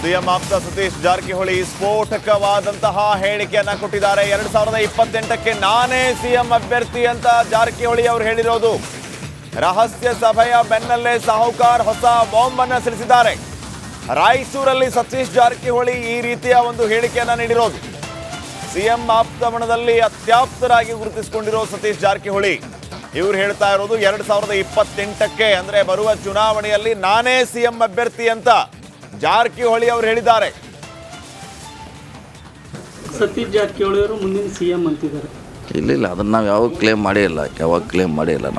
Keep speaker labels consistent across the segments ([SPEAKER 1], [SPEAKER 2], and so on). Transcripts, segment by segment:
[SPEAKER 1] CM ಆಪ್ತ ಸತೀಶ್ ಜಾರಕಿಹೊಳಿ ಸ್ಫೋಟಕವಾದಂತಹ ಹೇಳಿಕೆಯನ್ನ ಕೊಟ್ಟಿದ್ದಾರೆ. 2028ಕ್ಕೆ ನಾನೇ ಸಿಎಂ ಅಭ್ಯರ್ಥಿ ಅಂತ ಜಾರಕಿಹೊಳಿ ಅವರು ಹೇಳಿರೋದು. ರಹಸ್ಯ ಸಭೆಯ ಬೆನ್ನಲ್ಲೇ ಸಾಹುಕಾರ್ ಹೊಸ ಬಾಂಬ್ ಅನ್ನು ಸಿಡಿಸಿದ್ದಾರೆ. ರಾಯಚೂರಲ್ಲಿ ಸತೀಶ್ ಜಾರಕಿಹೊಳಿ ಈ ರೀತಿಯ ಒಂದು ಹೇಳಿಕೆಯನ್ನ ನೀಡಿರೋದು. ಸಿಎಂ ಆಪ್ತಮಣದಲ್ಲಿ ಅತ್ಯಾಪ್ತರಾಗಿ ಗುರುತಿಸಿಕೊಂಡಿರೋ ಸತೀಶ್ ಜಾರಕಿಹೊಳಿ ಇವರು ಹೇಳ್ತಾ ಇರೋದು 2028ಕ್ಕೆ ಅಂದ್ರೆ ಬರುವ ಚುನಾವಣೆಯಲ್ಲಿ ನಾನೇ ಸಿಎಂ ಅಭ್ಯರ್ಥಿ ಅಂತ ಜಾರಕಿಹೊಳಿ ಅವರು ಹೇಳಿದ್ದಾರೆ.
[SPEAKER 2] ಸತೀಶ್ ಜಾರಕಿಹೊಳಿ ಅವರು ಮುಂದಿನ ಸಿಎಂ ಅಂತಿದ್ದಾರೆ.
[SPEAKER 3] ಇಲ್ಲ ಅದನ್ನ ನಾವು ಯಾವಾಗ ಕ್ಲೇಮ್ ಮಾಡೇ ಇಲ್ಲ,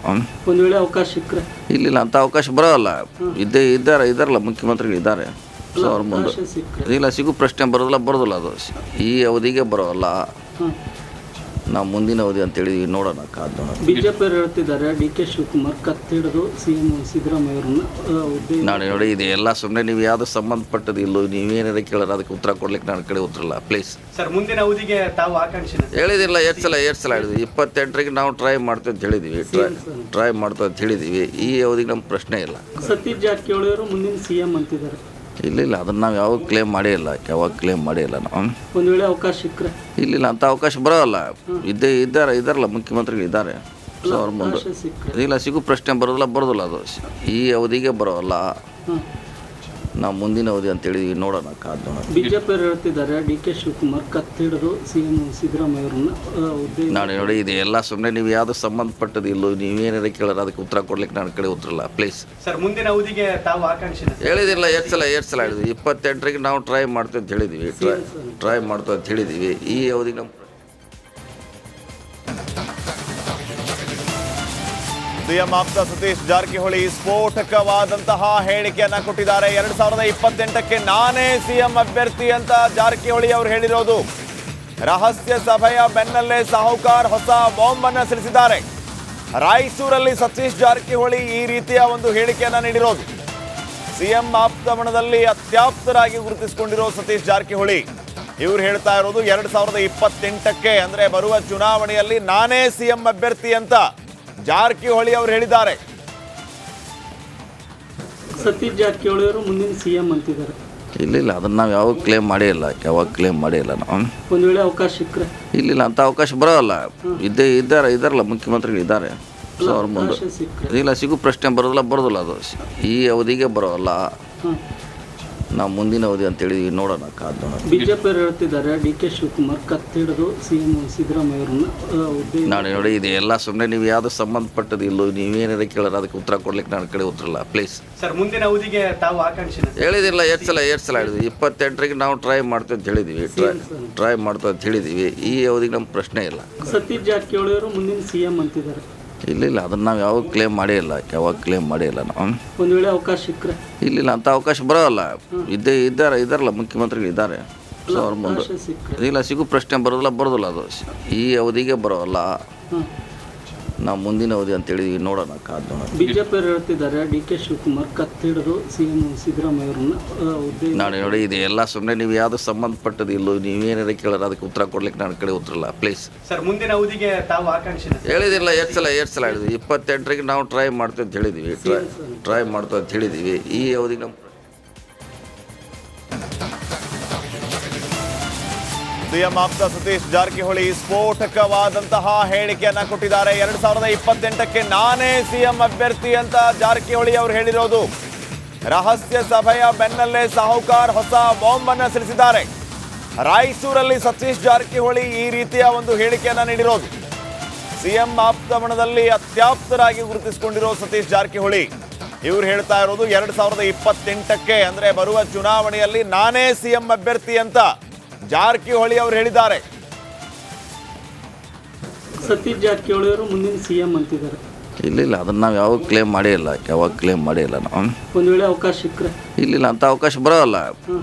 [SPEAKER 3] ನಾವು
[SPEAKER 2] ಒಂದು ವೇಳೆ ಅವಕಾಶ ಸಿಕ್ಕರೆ
[SPEAKER 3] ಇಲ್ಲ ಅಂತ ಅವಕಾಶ ಬರೋಲ್ಲ. ಇದ್ದಾರಲ್ಲ ಮುಖ್ಯಮಂತ್ರಿಗಳು ಇದ್ದಾರೆ. ಸೊ ಅವ್ರ ಮುಂದೆ ಇಲ್ಲ ಸಿಗು ಪ್ರಶ್ನೆ ಬರೋದಿಲ್ಲ ಅದು ಈ ಅವಧಿಗೆ ಬರೋಲ್ಲ. ನಾವು ಮುಂದಿನ ಅವಧಿ ಅಂತ ಹೇಳಿದ್ವಿ, ನೋಡೋಣ ಕಾದ್ ನೋಡೋಣ.
[SPEAKER 2] ಬಿಜೆಪಿ ಹೇಳ್ತಿದ್ದಾರೆ DK ಶಿವಕುಮಾರ್ ಕತ್ತಿಡಿದು ಸಿಎಂ ಸಿದ್ದರಾಮಯ್ಯ ಅವರನ್ನ
[SPEAKER 3] ನಾನು ನೋಡಿ ಇದೆ ಎಲ್ಲ ಸುಮ್ಮನೆ ನೀವು ಯಾವ್ದು ಸಂಬಂಧಪಟ್ಟದ್ದು ಇಲ್ಲೋ ನೀವೇನಾರ ಕೇಳೋರು ಅದಕ್ಕೆ ಉತ್ತರ ಕೊಡ್ಲಿಕ್ಕೆ ನನ್ನ ಕಡೆ ಉತ್ತರಲ್ಲ ಪ್ಲೀಸ್.
[SPEAKER 4] ಸರ್ ಮುಂದಿನ ಅವಧಿಗೆ ತಾವು ಆಕಾಂಕ್ಷೆ
[SPEAKER 3] ಹೇಳಿದಿಲ್ಲ ಎಷ್ಟು ಸಲ ಹೇಳಿದ್ವಿ. 28ರಿಗೆ ನಾವು ಟ್ರೈ ಮಾಡ್ತೀವಿ ಅಂತ ಹೇಳಿದ್ವಿ, ಟ್ರೈ ಮಾಡ್ತೀವಿ ಅಂತ ಹೇಳಿದ್ವಿ. ಈ ಅವಧಿಗೆ ನಮ್ಮ ಪ್ರಶ್ನೆ ಇಲ್ಲ.
[SPEAKER 2] ಸತೀಶ್ ಜಾರಕಿಹೊಳಿ ಅವರು ಮುಂದಿನ ಸಿಎಂ ಅಂತಿದ್ದಾರೆ.
[SPEAKER 3] ಇಲ್ಲ ಅದನ್ನ ನಾವು ಯಾವಾಗ ಕ್ಲೇಮ್ ಮಾಡೇ ಇಲ್ಲ, ನಾವು
[SPEAKER 2] ಒಂದು ವೇಳೆ ಅವಕಾಶ ಸಿಕ್ಕರೆ
[SPEAKER 3] ಇಲ್ಲ ಅಂತ ಅವಕಾಶ ಬರೋಲ್ಲ. ಇದ್ದಾರಲ್ಲ ಮುಖ್ಯಮಂತ್ರಿಗಳು ಇದ್ದಾರೆ. ಸೊ ಅವ್ರ ಮುಂದೆ ಇಲ್ಲ ಸಿಗು ಪ್ರಶ್ನೆ ಬರೋದಿಲ್ಲ ಅದು ಈ ಅವಧಿಗೆ ಬರೋಲ್ಲ. ನಾವು ಮುಂದಿನ ಅವಧಿ ಅಂತ ಹೇಳಿದ್ವಿ, ನೋಡೋಣ ಕಾದ್ ನೋಡೋಣ.
[SPEAKER 2] ಬಿಜೆಪಿ ಹೇಳ್ತಿದ್ದಾರೆ DK ಶಿವಕುಮಾರ್ ಕತ್ತಿಡಿದು ಸಿಎಂ ಸಿದ್ದರಾಮಯ್ಯ ಅವರನ್ನ
[SPEAKER 3] ನಾನು ನೋಡಿ ಇದೆ ಎಲ್ಲ ಸುಮ್ಮನೆ ನೀವು ಯಾವ್ದು ಸಂಬಂಧಪಟ್ಟದ್ದು ಇಲ್ಲೋ ನೀವೇನಾರ ಕೇಳೋರು ಅದಕ್ಕೆ ಉತ್ತರ ಕೊಡ್ಲಿಕ್ಕೆ ನನ್ನ ಕಡೆ ಉತ್ತರಲ್ಲ ಪ್ಲೀಸ್.
[SPEAKER 4] ಸರ್ ಮುಂದಿನ ಅವಧಿಗೆ ತಾವು ಆಕಾಂಕ್ಷೆ
[SPEAKER 3] ಹೇಳಿದಿಲ್ಲ ಎಷ್ಟು ಸಲ ಹೇಳಿದ್ವಿ. 28ರಿಗೆ ನಾವು ಟ್ರೈ ಮಾಡ್ತೀವಿ ಅಂತ ಹೇಳಿದ್ವಿ, ಟ್ರೈ ಮಾಡ್ತೀವಿ ಅಂತ ಹೇಳಿದ್ವಿ. ಈ ಅವಧಿಗೆ ನಮ್ಮ
[SPEAKER 1] ಸಿಎಂ ಆಪ್ತ ಸತೀಶ್ ಜಾರಕಿಹೊಳಿ ಸ್ಫೋಟಕವಾದಂತಹ ಹೇಳಿಕೆಯನ್ನ ಕೊಟ್ಟಿದ್ದಾರೆ. 2028ಕ್ಕೆ ನಾನೇ ಸಿಎಂ ಅಭ್ಯರ್ಥಿ ಅಂತ ಜಾರಕಿಹೊಳಿ ಅವರು ಹೇಳಿರೋದು. ರಹಸ್ಯ ಸಭೆಯ ಬೆನ್ನಲ್ಲೇ ಸಾಹುಕಾರ್ ಹೊಸ ಬಾಂಬ್ ಅನ್ನು ಸಿಡಿಸಿದ್ದಾರೆ. ರಾಯಚೂರಲ್ಲಿ ಸತೀಶ್ ಜಾರಕಿಹೊಳಿ ಈ ರೀತಿಯ ಒಂದು ಹೇಳಿಕೆಯನ್ನ ನೀಡಿರೋದು. ಸಿಎಂ ಆಪ್ತಮಣದಲ್ಲಿ ಅತ್ಯಾಪ್ತರಾಗಿ ಗುರುತಿಸಿಕೊಂಡಿರೋ ಸತೀಶ್ ಜಾರಕಿಹೊಳಿ ಇವರು ಹೇಳ್ತಾ ಇರೋದು 2028ಕ್ಕೆ ಅಂದ್ರೆ ಬರುವ ಚುನಾವಣೆಯಲ್ಲಿ ನಾನೇ ಸಿಎಂ ಅಭ್ಯರ್ಥಿ ಅಂತ ಜಾರಕಿಹೊಳಿ ಅವರು ಹೇಳಿದ್ದಾರೆ.
[SPEAKER 2] ಸತೀಶ್ ಜಾರಕಿಹೊಳಿ ಅವರು ಮುಂದಿನ ಸಿಎಂ ಅಂತಿದ್ದಾರೆ.
[SPEAKER 3] ಇಲ್ಲ ಅದನ್ನ ನಾವು ಯಾವಾಗ ಕ್ಲೇಮ್ ಮಾಡೇ ಇಲ್ಲ, ನಾವು
[SPEAKER 2] ಒಂದು ವೇಳೆ ಅವಕಾಶ ಸಿಕ್ಕರೆ
[SPEAKER 3] ಇಲ್ಲ ಅಂತ ಅವಕಾಶ ಬರೋಲ್ಲ. ಇದ್ದಾರಲ್ಲ ಮುಖ್ಯಮಂತ್ರಿಗಳು ಇದ್ದಾರೆ. ಸೊ ಅವ್ರ ಮುಂದೆ ಇಲ್ಲ ಸಿಗು ಪ್ರಶ್ನೆ ಬರೋದಿಲ್ಲ ಅದು ಈ ಅವಧಿಗೆ ಬರೋಲ್ಲ. ನಾವು ಮುಂದಿನ ಅವಧಿ ಅಂತ ಹೇಳಿದ್ವಿ, ನೋಡೋಣ ಕಾದ್ ನೋಡೋಣ.
[SPEAKER 2] ಬಿಜೆಪಿ ಹೇಳ್ತಿದ್ದಾರೆ DK ಶಿವಕುಮಾರ್ ಕತ್ತಿಡಿದು ಸಿಎಂ ಸಿದ್ದರಾಮಯ್ಯ ಅವರನ್ನ
[SPEAKER 3] ನಾನು ನೋಡಿ ಇದೆ ಎಲ್ಲ ಸುಮ್ಮನೆ ನೀವು ಯಾವ್ದು ಸಂಬಂಧಪಟ್ಟದ್ದು ಇಲ್ಲೋ ನೀವೇನಾರ ಕೇಳೋರು ಅದಕ್ಕೆ ಉತ್ತರ ಕೊಡ್ಲಿಕ್ಕೆ ನನ್ನ ಕಡೆ ಉತ್ತರಲ್ಲ ಪ್ಲೀಸ್.
[SPEAKER 4] ಸರ್ ಮುಂದಿನ ಅವಧಿಗೆ ತಾವು ಆಕಾಂಕ್ಷೆ
[SPEAKER 3] ಹೇಳಿದಿಲ್ಲ ಎಷ್ಟು ಸಲ ಹೇಳಿದ್ವಿ. 28ರಿಗೆ ನಾವು ಟ್ರೈ ಮಾಡ್ತೀವಿ ಅಂತ ಹೇಳಿದ್ವಿ, ಟ್ರೈ ಮಾಡ್ತೀವಿ ಅಂತ ಹೇಳಿದ್ವಿ. ಈ ಅವಧಿಗೆ ನಮ್ಮ ಪ್ರಶ್ನೆ ಇಲ್ಲ.
[SPEAKER 2] ಸತೀಶ್ ಜಾರಕಿಹೊಳಿ ಅವರು ಮುಂದಿನ ಸಿಎಂ ಅಂತಿದ್ದಾರೆ.
[SPEAKER 3] ಇಲ್ಲ ಅದನ್ನ ನಾವು ಯಾವಾಗ ಕ್ಲೇಮ್ ಮಾಡೇ ಇಲ್ಲ, ನಾವು
[SPEAKER 2] ಒಂದು ವೇಳೆ ಅವಕಾಶ ಸಿಕ್ಕರೆ
[SPEAKER 3] ಇಲ್ಲ ಅಂತ ಅವಕಾಶ ಬರೋಲ್ಲ. ಇದ್ದಾರಲ್ಲ ಮುಖ್ಯಮಂತ್ರಿಗಳು ಇದ್ದಾರೆ. ಸೊ ಅವ್ರ ಮುಂದೆ ಇಲ್ಲ ಸಿಗು ಪ್ರಶ್ನೆ ಬರೋದಿಲ್ಲ ಅದು ಈ ಅವಧಿಗೆ ಬರೋಲ್ಲ. ನಾವು ಮುಂದಿನ ಅವಧಿ ಅಂತ ಹೇಳಿದ್ವಿ, ನೋಡೋಣ ಕಾದ್ ನೋಡೋಣ.
[SPEAKER 2] ಬಿಜೆಪಿ ಹೇಳ್ತಿದ್ದಾರೆ DK ಶಿವಕುಮಾರ್ ಕತ್ತಿಡಿದು ಸಿಎಂ ಸಿದ್ದರಾಮಯ್ಯ ಅವರನ್ನ
[SPEAKER 3] ನಾನು ನೋಡಿ ಇದೆ ಎಲ್ಲ ಸುಮ್ಮನೆ ನೀವು ಯಾವ್ದು ಸಂಬಂಧಪಟ್ಟದ್ದು ಇಲ್ಲೋ ನೀವೇನಾರ ಕೇಳೋರು ಅದಕ್ಕೆ ಉತ್ತರ ಕೊಡ್ಲಿಕ್ಕೆ ನನ್ನ ಕಡೆ ಉತ್ತರಲ್ಲ ಪ್ಲೀಸ್.
[SPEAKER 4] ಸರ್ ಮುಂದಿನ ಅವಧಿಗೆ ತಾವು ಆಕಾಂಕ್ಷೆ
[SPEAKER 3] ಹೇಳಿದಿಲ್ಲ ಎಷ್ಟು ಸಲ ಹೇಳಿದ್ವಿ. 28ರಿಗೆ ನಾವು ಟ್ರೈ ಮಾಡ್ತೀವಿ ಅಂತ ಹೇಳಿದ್ವಿ, ಟ್ರೈ ಮಾಡ್ತೀವಿ ಅಂತ ಹೇಳಿದ್ವಿ. ಈ ಅವಧಿಗೆ ನಮ್ಮ
[SPEAKER 1] ಸಿಎಂ ಆಪ್ತ ಸತೀಶ್ ಜಾರಕಿಹೊಳಿ ಸ್ಫೋಟಕವಾದಂತಹ ಹೇಳಿಕೆಯನ್ನ ಕೊಟ್ಟಿದ್ದಾರೆ. 2028ಕ್ಕೆ ನಾನೇ ಸಿಎಂ ಅಭ್ಯರ್ಥಿ ಅಂತ ಜಾರಕಿಹೊಳಿ ಅವರು ಹೇಳಿರೋದು. ರಹಸ್ಯ ಸಭೆಯ ಬೆನ್ನಲ್ಲೇ ಸಾಹುಕಾರ್ ಹೊಸ ಬಾಂಬ್ ಅನ್ನು ಸಿಡಿಸಿದ್ದಾರೆ. ರಾಯಚೂರಲ್ಲಿ ಸತೀಶ್ ಜಾರಕಿಹೊಳಿ ಈ ರೀತಿಯ ಒಂದು ಹೇಳಿಕೆಯನ್ನ ನೀಡಿರೋದು. ಸಿಎಂ ಆಪ್ತಮಣದಲ್ಲಿ ಅತ್ಯಾಪ್ತರಾಗಿ ಗುರುತಿಸಿಕೊಂಡಿರೋ ಸತೀಶ್ ಜಾರಕಿಹೊಳಿ ಇವರು ಹೇಳ್ತಾ ಇರೋದು 2028ಕ್ಕೆ ಅಂದ್ರೆ ಬರುವ ಚುನಾವಣೆಯಲ್ಲಿ ನಾನೇ ಸಿಎಂ ಅಭ್ಯರ್ಥಿ ಅಂತ ಜಾರಕಿಹೊಳಿ ಅವರು ಹೇಳಿದ್ದಾರೆ.
[SPEAKER 2] ಸತೀಶ್ ಜಾರಕಿಹೊಳಿ ಅವರು ಮುಂದಿನ ಸಿಎಂ ಅಂತಿದ್ದಾರೆ.
[SPEAKER 3] ಇಲ್ಲ ಅದನ್ನ ನಾವು ಯಾವಾಗ ಕ್ಲೇಮ್ ಮಾಡೇ ಇಲ್ಲ, ನಾವು
[SPEAKER 2] ಒಂದು ವೇಳೆ ಅವಕಾಶ ಸಿಕ್ಕರೆ
[SPEAKER 3] ಇಲ್ಲ ಅಂತ ಅವಕಾಶ ಬರೋಲ್ಲ.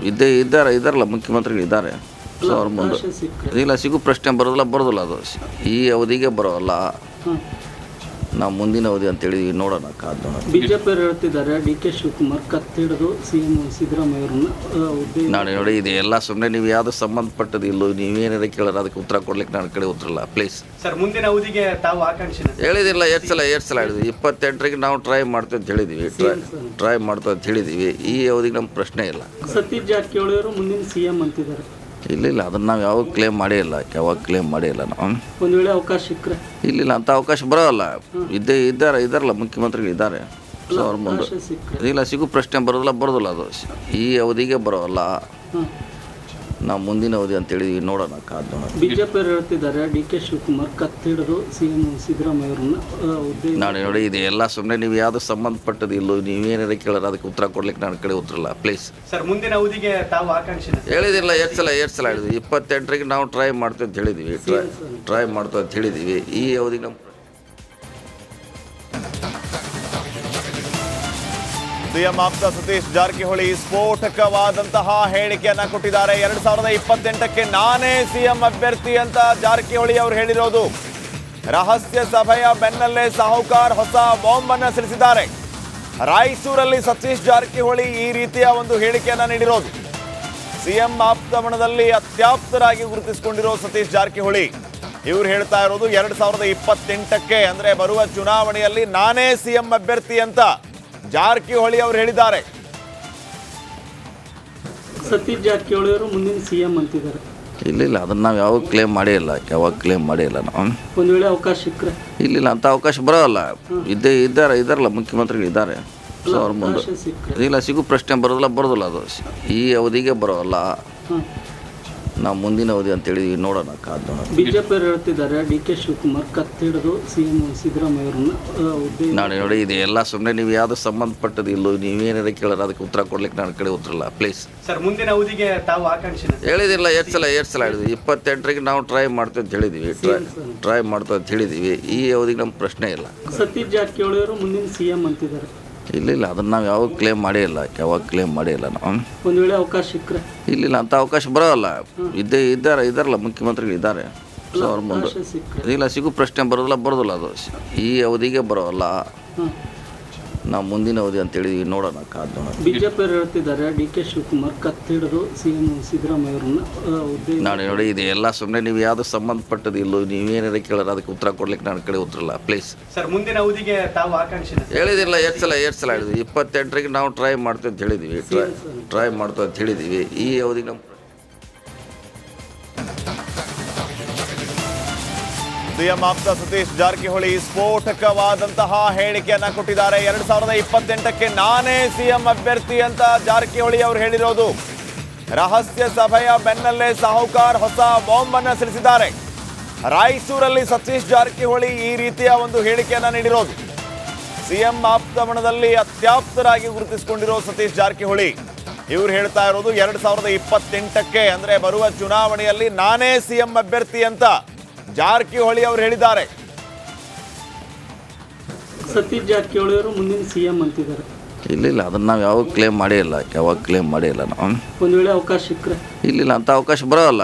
[SPEAKER 3] ಇದ್ದಾರಲ್ಲ ಮುಖ್ಯಮಂತ್ರಿಗಳು ಇದ್ದಾರೆ. ಸೊ ಅವ್ರ ಮುಂದೆ ಇಲ್ಲ ಸಿಗು ಪ್ರಶ್ನೆ ಬರೋದಿಲ್ಲ ಅದು ಈ ಅವಧಿಗೆ ಬರೋಲ್ಲ. ನಾವು ಮುಂದಿನ ಅವಧಿ ಅಂತೇಳಿ ನೋಡೋಣ, ಕಾದು ನೋಡೋಣ.
[SPEAKER 2] ಬಿಜೆಪಿಯವರು ಹೇಳ್ತಿದ್ದಾರೆ ಡಿ ಕೆ ಶಿವಕುಮಾರ್ ಕತ್ತಿಡಿದು ಸಿಎಂ ಸಿದ್ದರಾಮಯ್ಯ ಅವರನ್ನ ಹುದ್ದೆ.
[SPEAKER 3] ನಾನು ನೋಡಿ, ಇದು ಎಲ್ಲ ಸುಮ್ಮನೆ ನೀವು ಯಾವುದು ಸಂಬಂಧಪಟ್ಟದ್ದು ಇಲ್ಲೋ, ನೀವೇನಾರ ಕೇಳೋರು ಅದಕ್ಕೆ ಉತ್ತರ ಕೊಡ್ಲಿಕ್ಕೆ ನನ್ನ ಕಡೆ ಉತ್ತರಲ್ಲ, ಪ್ಲೀಸ್.
[SPEAKER 4] ಸರ್ ಮುಂದಿನ ಅವಧಿಗೆ ತಾವು ಆಕಾಂಕ್ಷಿನ
[SPEAKER 3] ಹೇಳಿದಿಲ್ಲ, ಎಷ್ಟು ಸಲ ಹೇಳಿದ್ವಿ. 28ರಿಗೆ ನಾವು ಟ್ರೈ ಮಾಡ್ತೀವಿ ಅಂತ ಹೇಳಿದ್ವಿ, ಟ್ರೈ ಮಾಡ್ತೀವಿ ಅಂತ ಹೇಳಿದ್ವಿ. ಈ ಅವಧಿಗೆ ನಮ್ಮ ಪ್ರಶ್ನೆ ಇಲ್ಲ.
[SPEAKER 2] ಸತೀಶ್ ಜಾರಕಿಹೊಳಿ ಅವರು ಮುಂದಿನ ಸಿಎಂ ಅಂತಿದ್ದಾರೆ.
[SPEAKER 3] ಇಲ್ಲ ಅದನ್ನು ನಾವು ಯಾವಾಗ ಕ್ಲೇಮ್ ಮಾಡೇ ಇಲ್ಲ, ನಾವು.
[SPEAKER 2] ಒಂದು ವೇಳೆ ಅವಕಾಶ ಸಿಕ್ಕರೆ
[SPEAKER 3] ಇಲ್ಲ ಅಂಥ ಅವಕಾಶ ಬರೋಲ್ಲ. ಇದ್ದಾರಲ್ಲ ಮುಖ್ಯಮಂತ್ರಿಗಳು ಇದ್ದಾರೆ, ಸೊ ಅವ್ರ ಮುಂದೆ ಇಲ್ಲ ಸಿಗು ಪ್ರಶ್ನೆ ಬರೋದಿಲ್ಲ ಅದು. ಈ ಅವಧಿಗೆ ಬರೋಲ್ಲ, ನಾವು ಮುಂದಿನ ಅವಧಿ ಅಂತೇಳಿ ನೋಡೋಣ, ಕಾದು ನೋಡೋಣ.
[SPEAKER 2] ಬಿಜೆಪಿಯವರು ಹೇಳ್ತಿದ್ದಾರೆ ಡಿ ಕೆ ಶಿವಕುಮಾರ್ ಕತ್ತಿಡಿದು ಸಿಎಂ ಸಿದ್ದರಾಮಯ್ಯ ಅವರನ್ನ ಹುದ್ದೆ.
[SPEAKER 3] ನಾನು ನೋಡಿ, ಇದು ಎಲ್ಲ ಸುಮ್ಮನೆ ನೀವು ಯಾವುದು ಸಂಬಂಧಪಟ್ಟದ್ದು ಇಲ್ಲೋ, ನೀವೇನಾರ ಕೇಳೋರು ಅದಕ್ಕೆ ಉತ್ತರ ಕೊಡ್ಲಿಕ್ಕೆ ನನ್ನ ಕಡೆ ಉತ್ತರಲ್ಲ, ಪ್ಲೀಸ್.
[SPEAKER 4] ಸರ್ ಮುಂದಿನ ಅವಧಿಗೆ ತಾವು ಆಕಾಂಕ್ಷಿನ
[SPEAKER 3] ಹೇಳಿದಿಲ್ಲ, ಎಷ್ಟು ಸಲ ಹೇಳಿದ್ವಿ. 28ರಿಗೆ ನಾವು ಟ್ರೈ ಮಾಡ್ತೀವಿ ಅಂತ ಹೇಳಿದ್ವಿ, ಟ್ರೈ ಮಾಡ್ತೀವಿ ಅಂತ ಹೇಳಿದ್ವಿ. ಈ ಅವಧಿಗೆ ನಮ್ಮ
[SPEAKER 1] ಸಿಎಂ ಆಪ್ತ ಸತೀಶ್ ಜಾರಕಿಹೊಳಿ ಸ್ಫೋಟಕವಾದಂತಹ ಹೇಳಿಕೆಯನ್ನ ಕೊಟ್ಟಿದ್ದಾರೆ. 2028ಕ್ಕೆ ನಾನೇ ಸಿಎಂ ಅಭ್ಯರ್ಥಿ ಅಂತ ಜಾರಕಿಹೊಳಿ ಅವರು ಹೇಳಿರೋದು. ರಹಸ್ಯ ಸಭೆಯ ಬೆನ್ನಲ್ಲೇ ಸಾಹುಕಾರ್ ಹೊಸ ಬಾಂಬ್ ಅನ್ನು ಸಿಡಿಸಿದ್ದಾರೆ. ರಾಯಚೂರಲ್ಲಿ ಸತೀಶ್ ಜಾರಕಿಹೊಳಿ ಈ ರೀತಿಯ ಒಂದು ಹೇಳಿಕೆಯನ್ನ ನೀಡಿರೋದು. ಸಿಎಂ ಆಪ್ತಮಣದಲ್ಲಿ ಅತ್ಯಾಪ್ತರಾಗಿ ಗುರುತಿಸಿಕೊಂಡಿರೋ ಸತೀಶ್ ಜಾರಕಿಹೊಳಿ ಇವರು ಹೇಳ್ತಾ ಇರೋದು 2028ಕ್ಕೆ ಅಂದ್ರೆ ಬರುವ ಚುನಾವಣೆಯಲ್ಲಿ ನಾನೇ ಸಿಎಂ ಅಭ್ಯರ್ಥಿ ಅಂತ ಜಾರಕಿಹೊಳಿ ಅವರು ಹೇಳಿದ್ದಾರೆ.
[SPEAKER 2] ಸತೀಶ್ ಜಾರಕಿಹೊಳಿ ಅವರು ಮುಂದಿನ ಸಿಎಂ ಅಂತಿದ್ದಾರೆ.
[SPEAKER 3] ಇಲ್ಲ ಅದನ್ನು ನಾವು ಯಾವಾಗ ಕ್ಲೇಮ್ ಮಾಡೇ ಇಲ್ಲ, ನಾವು.
[SPEAKER 2] ಒಂದು ವೇಳೆ ಅವಕಾಶ ಸಿಕ್ಕರೆ
[SPEAKER 3] ಇಲ್ಲ ಅಂಥ ಅವಕಾಶ ಬರೋಲ್ಲ. ಇದ್ದಾರಲ್ಲ ಮುಖ್ಯಮಂತ್ರಿಗಳು ಇದ್ದಾರೆ, ಸೊ ಅವ್ರ ಮುಂದೆ ಇಲ್ಲ ಸಿಗು ಪ್ರಶ್ನೆ ಬರೋದಿಲ್ಲ ಅದು. ಈ ಅವಧಿಗೆ ಬರೋಲ್ಲ, ನಾವು ಮುಂದಿನ ಅವಧಿ ಅಂತೇಳಿ ನೋಡೋಣ, ಕಾದು ನೋಡೋಣ.
[SPEAKER 2] ಬಿಜೆಪಿಯವರು ಹೇಳ್ತಿದ್ದಾರೆ ಡಿ ಕೆ ಶಿವಕುಮಾರ್ ಕತ್ತಿಡಿದು ಸಿಎಂ ಸಿದ್ದರಾಮಯ್ಯ ಅವರನ್ನ ಹುದ್ದೆ.
[SPEAKER 3] ನಾನು ನೋಡಿ, ಇದು ಎಲ್ಲ ಸುಮ್ಮನೆ ನೀವು ಯಾವುದು ಸಂಬಂಧಪಟ್ಟದ್ದು ಇಲ್ಲೋ, ನೀವೇನಾರ ಕೇಳೋರು ಅದಕ್ಕೆ ಉತ್ತರ ಕೊಡ್ಲಿಕ್ಕೆ ನನ್ನ ಕಡೆ ಉತ್ತರಲ್ಲ, ಪ್ಲೀಸ್.
[SPEAKER 4] ಸರ್ ಮುಂದಿನ ಅವಧಿಗೆ ತಾವು ಆಕಾಂಕ್ಷಿನ
[SPEAKER 3] ಹೇಳಿದಿಲ್ಲ, ಎಷ್ಟು ಸಲ ಹೇಳಿದ್ವಿ. 28ರಿಗೆ ನಾವು ಟ್ರೈ ಮಾಡ್ತೀವಿ ಅಂತ ಹೇಳಿದ್ವಿ, ಟ್ರೈ ಮಾಡ್ತೀವಿ ಅಂತ ಹೇಳಿದ್ವಿ. ಈ ಅವಧಿಗೆ ನಮ್ಮ ಪ್ರಶ್ನೆ ಇಲ್ಲ.
[SPEAKER 2] ಸತೀಶ್ ಜಾರಕಿಹೊಳಿ ಅವರು ಮುಂದಿನ ಸಿಎಂ ಅಂತಿದ್ದಾರೆ.
[SPEAKER 3] ಇಲ್ಲ ಅದನ್ನು ನಾವು ಯಾವಾಗ ಕ್ಲೇಮ್ ಮಾಡೇ ಇಲ್ಲ, ನಾವು.
[SPEAKER 2] ಒಂದು ವೇಳೆ ಅವಕಾಶ ಸಿಕ್ಕರೆ
[SPEAKER 3] ಇಲ್ಲ ಅಂಥ ಅವಕಾಶ ಬರೋಲ್ಲ. ಇದ್ದಾರಲ್ಲ ಮುಖ್ಯಮಂತ್ರಿಗಳು ಇದ್ದಾರೆ, ಸೊ ಅವ್ರ ಮುಂದೆ ಇಲ್ಲ ಸಿಗು ಪ್ರಶ್ನೆ ಬರೋದಿಲ್ಲ ಅದು. ಈ ಅವಧಿಗೆ ಬರೋಲ್ಲ, ನಾವು ಮುಂದಿನ ಅವಧಿ ಅಂತೇಳಿ ನೋಡೋಣ, ಕಾದು ನೋಡೋಣ.
[SPEAKER 2] ಬಿಜೆಪಿಯವರು ಹೇಳ್ತಿದ್ದಾರೆ ಡಿ ಕೆ ಶಿವಕುಮಾರ್ ಕತ್ತಿಡಿದು ಸಿಎಂ ಸಿದ್ದರಾಮಯ್ಯ ಅವರನ್ನ ಹುದ್ದೆ.
[SPEAKER 3] ನಾನು ನೋಡಿ, ಇದು ಎಲ್ಲ ಸುಮ್ಮನೆ ನೀವು ಯಾವುದು ಸಂಬಂಧಪಟ್ಟದ್ದು ಇಲ್ಲೋ, ನೀವೇನಾರ ಕೇಳೋರು ಅದಕ್ಕೆ ಉತ್ತರ ಕೊಡ್ಲಿಕ್ಕೆ ನನ್ನ ಕಡೆ ಉತ್ತರಲ್ಲ, ಪ್ಲೀಸ್.
[SPEAKER 4] ಸರ್ ಮುಂದಿನ ಅವಧಿಗೆ ತಾವು ಆಕಾಂಕ್ಷಿನ
[SPEAKER 3] ಹೇಳಿದಿಲ್ಲ, ಎಷ್ಟು ಸಲ ಹೇಳಿದ್ವಿ. 28ರಿಗೆ ನಾವು ಟ್ರೈ ಮಾಡ್ತೀವಿ ಅಂತ ಹೇಳಿದ್ವಿ, ಟ್ರೈ ಮಾಡ್ತೀವಿ ಅಂತ ಹೇಳಿದ್ವಿ. ಈ ಅವಧಿಗೆ ನಮ್ಮ
[SPEAKER 1] ಸಿಎಂ ಆಪ್ತ ಸತೀಶ್ ಜಾರಕಿಹೊಳಿ ಸ್ಫೋಟಕವಾದಂತಹ ಹೇಳಿಕೆಯನ್ನ ಕೊಟ್ಟಿದ್ದಾರೆ. 2028ಕ್ಕೆ ನಾನೇ ಸಿಎಂ ಅಭ್ಯರ್ಥಿ ಅಂತ ಜಾರಕಿಹೊಳಿ ಅವರು ಹೇಳಿರೋದು. ರಹಸ್ಯ ಸಭೆಯ ಬೆನ್ನಲ್ಲೇ ಸಾಹುಕಾರ್ ಹೊಸ ಬಾಂಬ್ ಅನ್ನು ಸಿಡಿಸಿದ್ದಾರೆ. ರಾಯಚೂರಲ್ಲಿ ಸತೀಶ್ ಜಾರಕಿಹೊಳಿ ಈ ರೀತಿಯ ಒಂದು ಹೇಳಿಕೆಯನ್ನ ನೀಡಿರೋದು. ಸಿಎಂ ಆಪ್ತಮಣದಲ್ಲಿ ಅತ್ಯಾಪ್ತರಾಗಿ ಗುರುತಿಸಿಕೊಂಡಿರೋ ಸತೀಶ್ ಜಾರಕಿಹೊಳಿ ಇವರು ಹೇಳ್ತಾ ಇರೋದು 2028ಕ್ಕೆ ಅಂದ್ರೆ ಬರುವ ಚುನಾವಣೆಯಲ್ಲಿ ನಾನೇ ಸಿಎಂ ಅಭ್ಯರ್ಥಿ ಅಂತ ಜಾರಕಿಹೊಳಿ ಅವರು ಹೇಳಿದ್ದಾರೆ.
[SPEAKER 2] ಸತೀಶ್ ಜಾರಕಿಹೊಳಿ ಅವರು ಮುಂದಿನ ಸಿಎಂ ಅಂತಿದ್ದಾರೆ.
[SPEAKER 3] ಇಲ್ಲ ಅದನ್ನು ನಾವು ಯಾವಾಗ ಕ್ಲೇಮ್ ಮಾಡೇ ಇಲ್ಲ, ನಾವು.
[SPEAKER 2] ಒಂದು ವೇಳೆ ಅವಕಾಶ ಸಿಕ್ಕರೆ
[SPEAKER 3] ಇಲ್ಲ ಅಂಥ ಅವಕಾಶ ಬರೋಲ್ಲ.